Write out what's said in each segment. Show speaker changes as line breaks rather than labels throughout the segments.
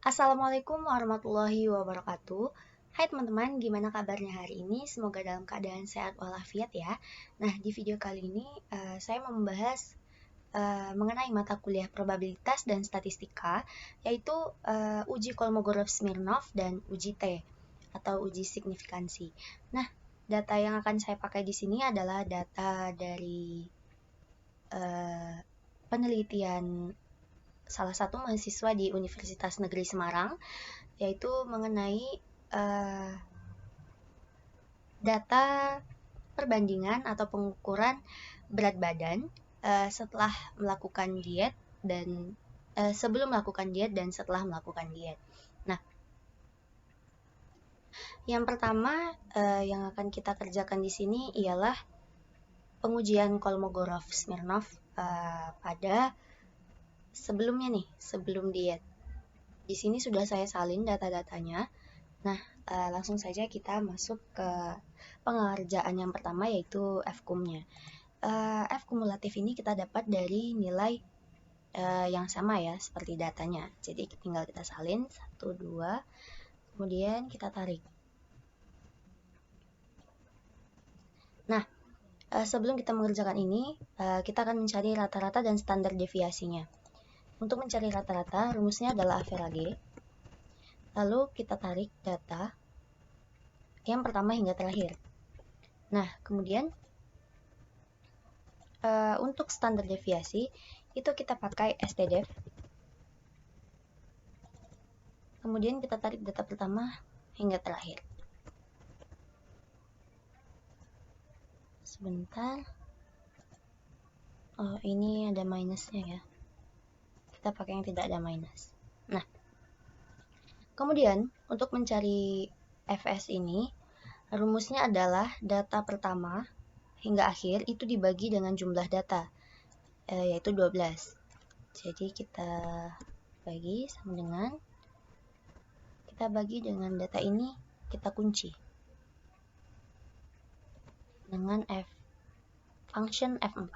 Assalamualaikum warahmatullahi wabarakatuh. Hai teman-teman, gimana kabarnya hari ini? Semoga dalam keadaan sehat walafiat ya. Nah, di video kali ini saya mau membahas mengenai mata kuliah probabilitas dan statistika, yaitu uji Kolmogorov-Smirnov dan uji T atau uji signifikansi. Nah, data yang akan saya pakai di sini adalah data dari penelitian salah satu mahasiswa di Universitas Negeri Semarang, yaitu mengenai data perbandingan atau pengukuran berat badan setelah melakukan diet dan sebelum melakukan diet dan setelah melakukan diet. Nah, yang pertama yang akan kita kerjakan di sini ialah pengujian Kolmogorov-Smirnov pada sebelumnya nih, sebelum diet. Di sini sudah saya salin data-datanya. Nah, langsung saja kita masuk ke pengerjaan yang pertama, yaitu F-cum-nya. F kumulatif ini kita dapat dari nilai yang sama ya, seperti datanya. Jadi tinggal kita salin, 1, 2, kemudian kita tarik. Nah, sebelum kita mengerjakan ini, kita akan mencari rata-rata dan standar deviasinya. Untuk mencari rata-rata, rumusnya adalah average. Lalu kita tarik data yang pertama hingga terakhir. Nah, kemudian untuk standar deviasi itu kita pakai stdef. Kemudian kita tarik data pertama hingga terakhir. Sebentar. Oh, ini ada minusnya ya. Kita pakai yang tidak ada minus. Nah, kemudian untuk mencari fs ini, rumusnya adalah data pertama hingga akhir itu dibagi dengan jumlah data, yaitu 12. Jadi kita bagi sama dengan, kita bagi dengan data ini, kita kunci dengan function F4.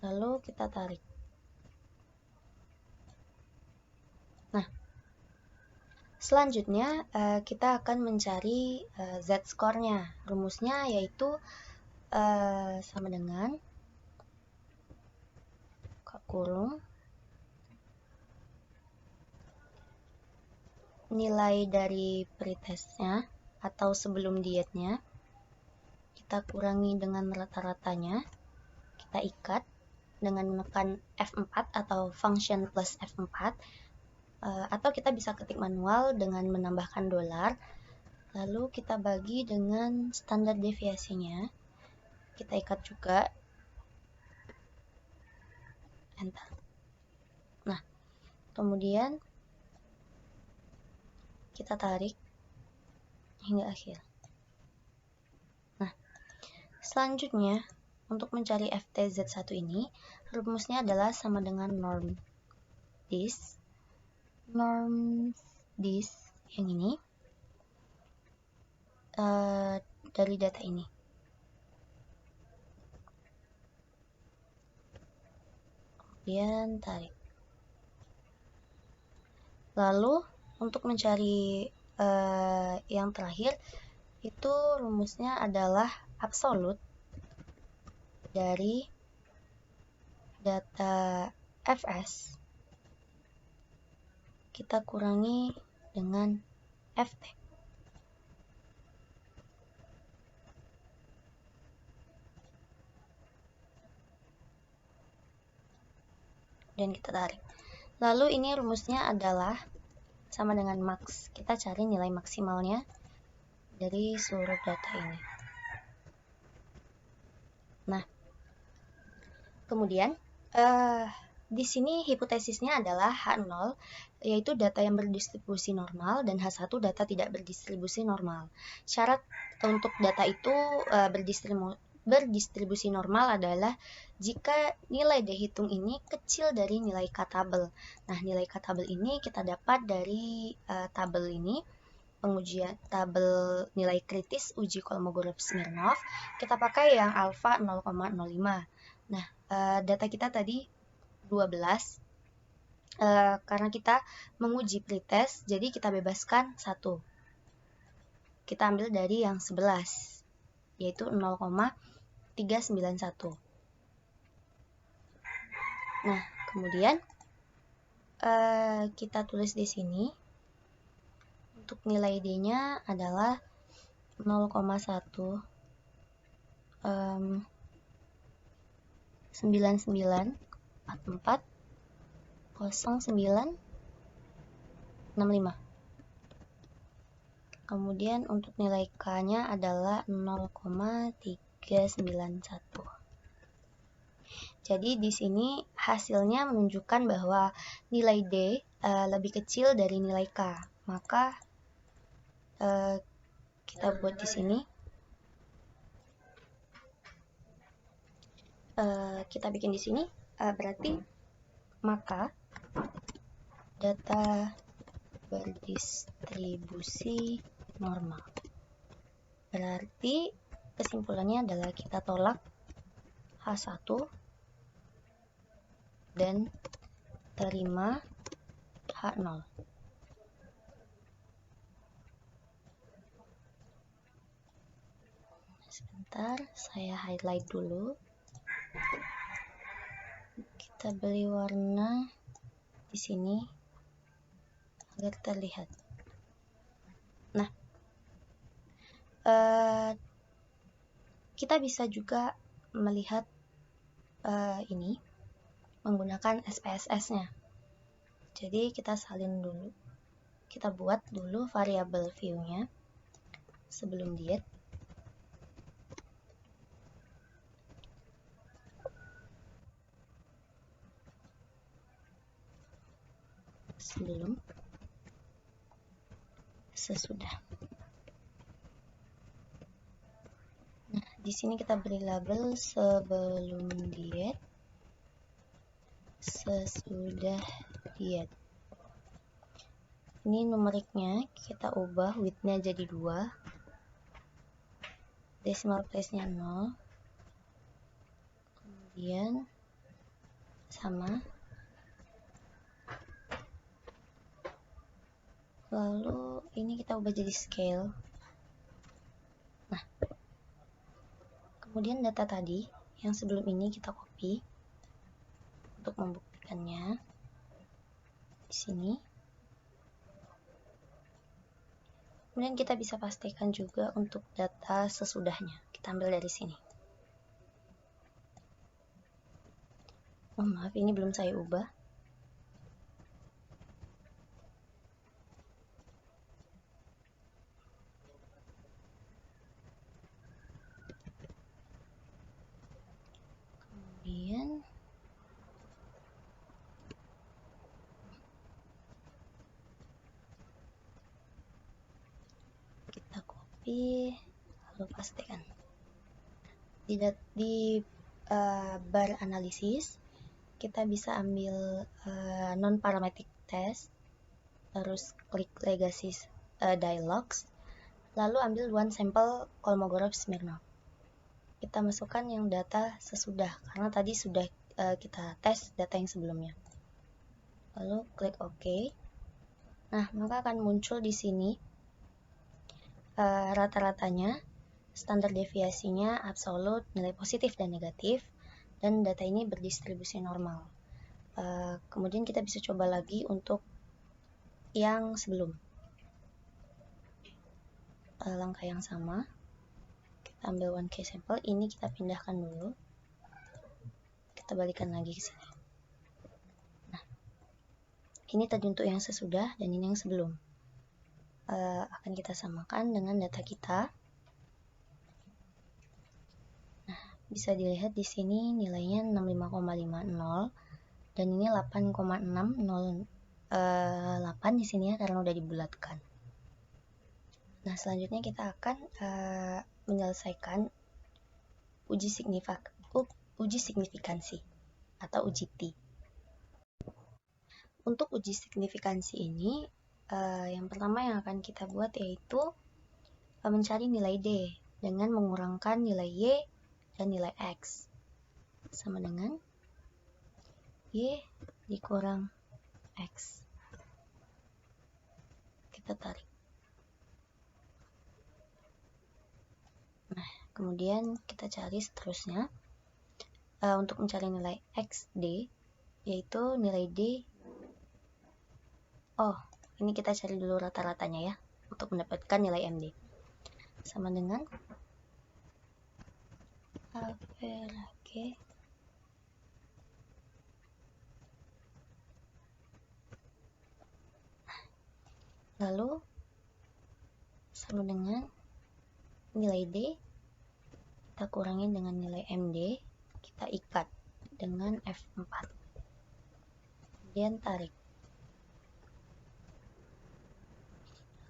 Lalu kita tarik. Nah, selanjutnya kita akan mencari z-score-nya. Rumusnya yaitu sama dengan kurung nilai dari pretestnya atau sebelum dietnya, kita kurangi dengan rata-ratanya, kita ikat dengan menekan F4 atau function plus F4, atau kita bisa ketik manual dengan menambahkan $, lalu kita bagi dengan standar deviasinya, kita ikat juga, enter. Nah, kemudian kita tarik hingga akhir. Nah, selanjutnya untuk mencari ftz1 ini, rumusnya adalah sama dengan norm this yang ini dari data ini. Kemudian tarik. Lalu untuk mencari yang terakhir itu rumusnya adalah absolut dari data fs kita kurangi dengan ft. Dan kita tarik. Lalu ini rumusnya adalah sama dengan max. Kita cari nilai maksimalnya dari seluruh data ini. Nah, kemudian di sini hipotesisnya adalah H0, yaitu data yang berdistribusi normal, dan H1 data tidak berdistribusi normal. Syarat untuk data itu berdistribusi normal adalah jika nilai dihitung ini kecil dari nilai K-tabel. Nah, nilai K-tabel ini kita dapat dari tabel ini, pengujian tabel nilai kritis uji Kolmogorov-Smirnov. Kita pakai yang alfa 0,05. Nah, data kita tadi 12. karena kita menguji pretest, jadi kita bebaskan 1. Kita ambil dari yang 11, yaitu 0,391. Nah, kemudian kita tulis di sini untuk nilai D-nya adalah 0,1 99440965. Kemudian untuk nilai K-nya adalah 0,391. Jadi di sini hasilnya menunjukkan bahwa nilai D lebih kecil dari nilai K. Maka kita buat di sini. Kita bikin di sini, berarti maka data berdistribusi normal. Berarti kesimpulannya adalah kita tolak H1 dan terima H0. Sebentar, saya highlight dulu. Kita beri warna di sini agar terlihat. Nah, kita bisa juga melihat ini menggunakan SPSS-nya. Jadi kita salin dulu. Kita buat dulu variabel view-nya sebelum diet. Sebelum, sesudah. Nah, di sini kita beri label sebelum diet, sesudah diet. Ini numeriknya kita ubah width-nya jadi 2, decimal place-nya 0, kemudian sama, lalu ini kita ubah jadi scale. Nah, kemudian data tadi yang sebelum ini kita copy untuk membuktikannya di sini. Kemudian kita bisa pastikan juga untuk data sesudahnya. Kita ambil dari sini. Oh maaf, ini belum saya ubah. Kemudian kita copy, lalu pastikan. Di bar analisis, kita bisa ambil non-parametric test, terus klik legacy dialogs, lalu ambil one sample Kolmogorov Smirnov. Kita masukkan yang data sesudah, karena tadi sudah kita tes data yang sebelumnya. Lalu klik OK. Nah, maka akan muncul di sini rata-ratanya, standar deviasinya absolut, nilai positif dan negatif, dan data ini berdistribusi normal. Kemudian kita bisa coba lagi untuk yang sebelum. Langkah yang sama, kita ambil one case sample, ini kita pindahkan dulu, kita balikan lagi ke sini. Nah, ini tadi untuk yang sesudah dan ini yang sebelum. Akan kita samakan dengan data kita. Nah, bisa dilihat di sini nilainya 65,50 dan ini 8,608 di sini ya, karena udah dibulatkan. Nah, selanjutnya kita akan menyelesaikan uji signifikansi atau uji T. Untuk uji signifikansi ini, yang pertama yang akan kita buat yaitu mencari nilai D dengan mengurangkan nilai Y dan nilai X. Sama dengan Y dikurang X. Kita tarik. Nah, kemudian kita cari seterusnya. Untuk mencari nilai XD, yaitu nilai D. Oh, ini kita cari dulu rata-ratanya ya, untuk mendapatkan nilai MD. Sama dengan AVRG lalu sama dengan nilai D, kita kurangi dengan nilai MD, kita ikat dengan F4, kemudian tarik.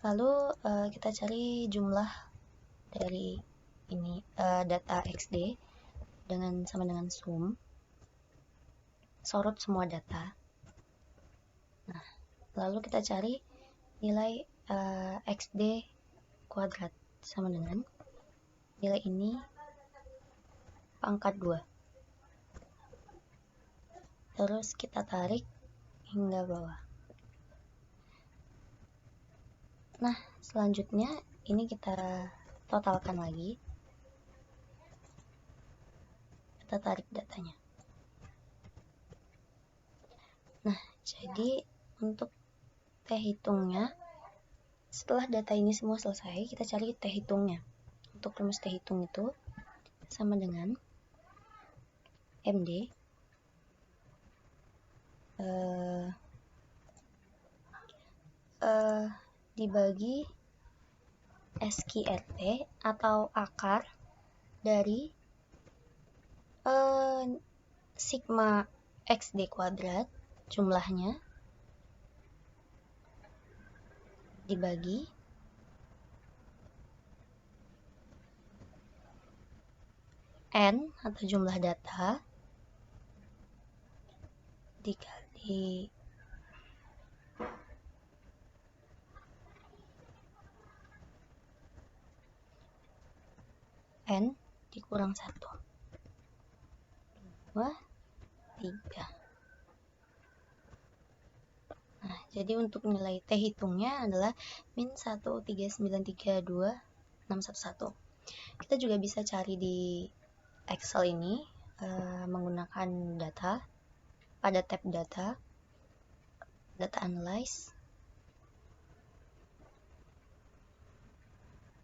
Lalu kita cari jumlah dari ini data XD dengan sama dengan sum, sorot semua data. Nah, lalu kita cari nilai XD kuadrat sama dengan nilai ini pangkat 2. Terus kita tarik hingga bawah. Nah, selanjutnya ini kita totalkan lagi. Kita tarik datanya. Nah, jadi untuk T hitungnya, setelah data ini semua selesai, kita cari T hitungnya. Untuk rumus T hitung itu sama dengan MD dibagi SQRT atau akar dari sigma XD kuadrat jumlahnya dibagi N atau jumlah data dikali N dikurang 1, 2, 3. Nah, jadi untuk nilai T hitungnya adalah min 1,3932611. Kita juga bisa cari di Excel ini menggunakan data pada tab data analyze.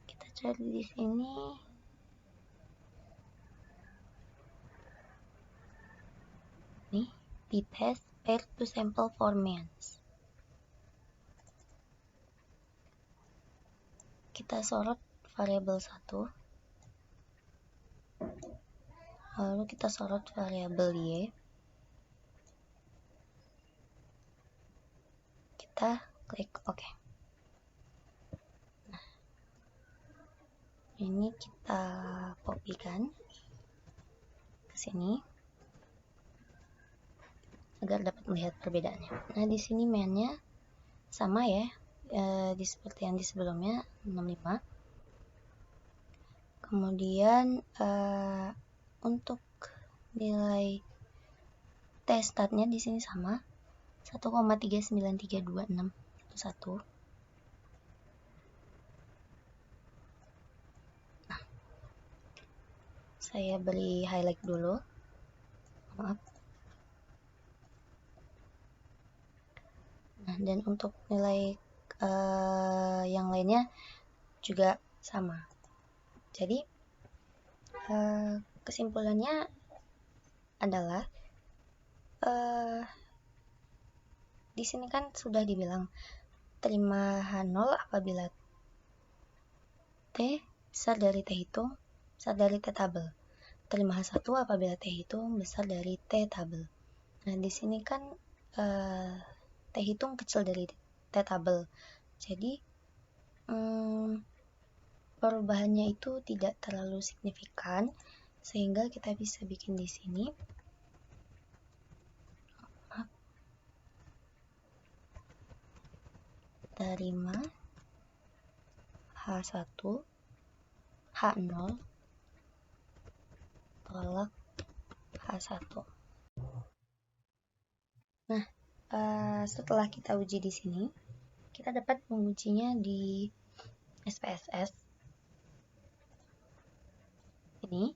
Kita cari di sini nih, t-test pair to sample for means. Kita sorot variabel 1, lalu kita sorot variabel Y, kita klik OK. Nah, ini kita kopikan ke sini agar dapat melihat perbedaannya. Nah, di sini mainnya sama ya, seperti yang di sebelumnya 65. Kemudian untuk nilai T startnya di sini sama 1,3932611. Nah, saya beri highlight dulu. Maaf. Nah, dan untuk nilai yang lainnya juga sama. Jadi kesimpulannya adalah di sini kan sudah dibilang terima H0 apabila T besar dari T hitung besar dari T tabel. Terima H1 apabila T hitung besar dari T tabel. Nah, di sini kan T hitung kecil dari T tabel. Jadi perubahannya itu tidak terlalu signifikan, sehingga kita bisa bikin di sini terima H1 H0 tolak H1. Nah, setelah kita uji di sini, kita dapat mengujinya di SPSS. Ini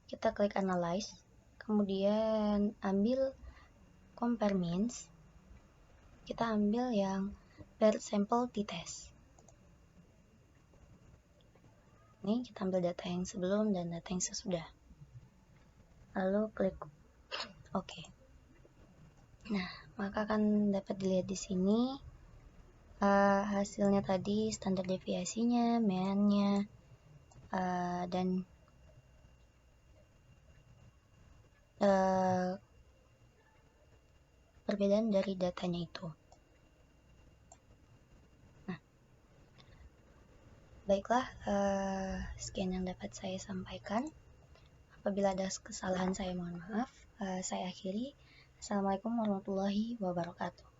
kita klik analyze, kemudian ambil compare means, kita ambil yang paired sample t-test. Ini kita ambil data yang sebelum dan data yang sesudah, lalu klik OK. Nah, maka akan dapat dilihat di sini hasilnya tadi, standar deviasinya, mean-nya, dan perbedaan dari datanya itu. Nah, baiklah, sekian yang dapat saya sampaikan. Apabila ada kesalahan saya mohon maaf. Saya akhiri. Assalamualaikum warahmatullahi wabarakatuh.